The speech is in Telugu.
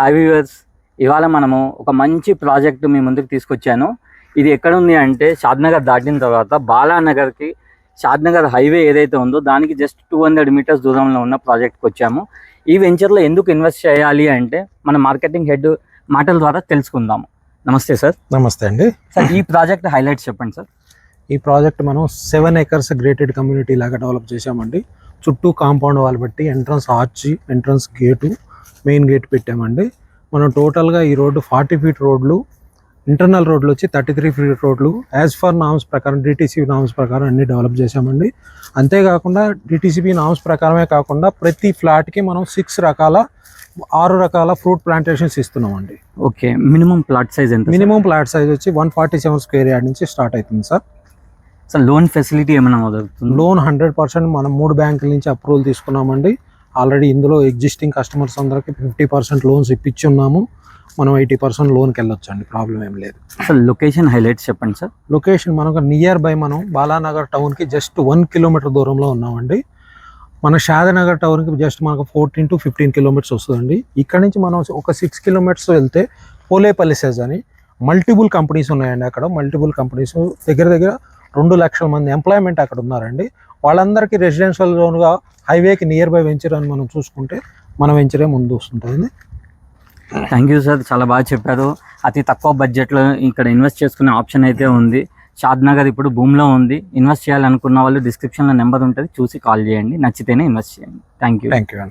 హాయ్ వ్యూవర్స్, ఇవాళ మనము ఒక మంచి ప్రాజెక్ట్ మీ ముందుకు తీసుకొచ్చాను. ఇది ఎక్కడ ఉంది అంటే షాద్నగర్ దాటిన తర్వాత బాలానగర్కి షాద్నగర్ హైవే ఏదైతే ఉందో దానికి జస్ట్ 200 మీటర్స్ దూరంలో ఉన్న ప్రాజెక్ట్కి వచ్చాము. ఈ వెంచర్లో ఎందుకు ఇన్వెస్ట్ చేయాలి అంటే మన మార్కెటింగ్ హెడ్ మాటల ద్వారా తెలుసుకుందాము. నమస్తే సార్. నమస్తే అండి. సార్, ఈ ప్రాజెక్ట్ హైలైట్స్ చెప్పండి సార్. ఈ ప్రాజెక్ట్ మనం 7 acres గ్రేటెడ్ కమ్యూనిటీ లాగా డెవలప్ చేసామండి. చుట్టూ కాంపౌండ్ వాల్ బట్టి entrance arch, entrance gate, main gate పెట్టామండి. మనం టోటల్గా ఈ రోడ్డు 40 feet రోడ్లు, ఇంటర్నల్ రోడ్లు వచ్చి 33 feet రోడ్లు యాజ్ ఫర్ నామ్స్ ప్రకారం, డిటీసీబీ నామ్స్ ప్రకారం అన్ని డెవలప్ చేసామండి. అంతేకాకుండా డిటీసీబీ నామ్స్ ప్రకారమే కాకుండా ప్రతి ఫ్లాట్కి మనం 6 రకాల ఫ్రూట్ ప్లాంటేషన్స్ ఇస్తున్నామండి. ఓకే, మినిమం ప్లాట్ సైజ్ ఎంత? మినిమం ప్లాట్ సైజ్ వచ్చి 147 square yard నుంచి స్టార్ట్ అవుతుంది సార్. సార్, లోన్ ఫెసిలిటీ ఏమైనా దొరుకుతుంది? లోన్ 100% మనం 3 బ్యాంకుల నుంచి అప్రూవల్ తీసుకున్నామండి. ఆల్రెడీ ఇందులో ఎగ్జిస్టింగ్ కస్టమర్స్ అందరికి 50% లోన్స్ ఇప్పించున్నాము. మనం 80% లోన్కి వెళ్ళొచ్చండి, ప్రాబ్లం ఏం లేదు. సార్, లొకేషన్ హైలైట్స్ చెప్పండి సార్. లొకేషన్ మనకు నియర్ బై మనం బాలానగర్ టౌన్కి జస్ట్ 1 kilometer దూరంలో ఉన్నామండి. మన షాదనగర్ టౌన్కి జస్ట్ మనకు 14 to 15 kilometers వస్తుందండి. ఇక్కడ నుంచి మనం ఒక 6 kilometers వెళ్తే పోలేపల్లిసెస్ అని మల్టిపుల్ కంపెనీస్ ఉన్నాయండి. అక్కడ మల్టిపుల్ కంపెనీస్ దగ్గర 2 లక్షల మంది ఎంప్లాయ్మెంట్ అక్కడ ఉన్నారండి. వాళ్ళందరికీ రెసిడెన్షియల్ జోన్గా హైవేకి నియర్ బై వెంచర్ అని మనం చూసుకుంటే మన వెంచరే ముందు వస్తుంటుంది. థ్యాంక్ యూ సార్, చాలా బాగా చెప్పారు. అతి తక్కువ బడ్జెట్లో ఇక్కడ ఇన్వెస్ట్ చేసుకునే ఆప్షన్ అయితే ఉంది. షాద్నగర్ ఇప్పుడు భూమిలో ఉంది. ఇన్వెస్ట్ చేయాలనుకున్న వాళ్ళు డిస్క్రిప్షన్లో నెంబర్ ఉంటుంది, చూసి కాల్ చేయండి. నచ్చితేనే ఇన్వెస్ట్ చేయండి. Thank you.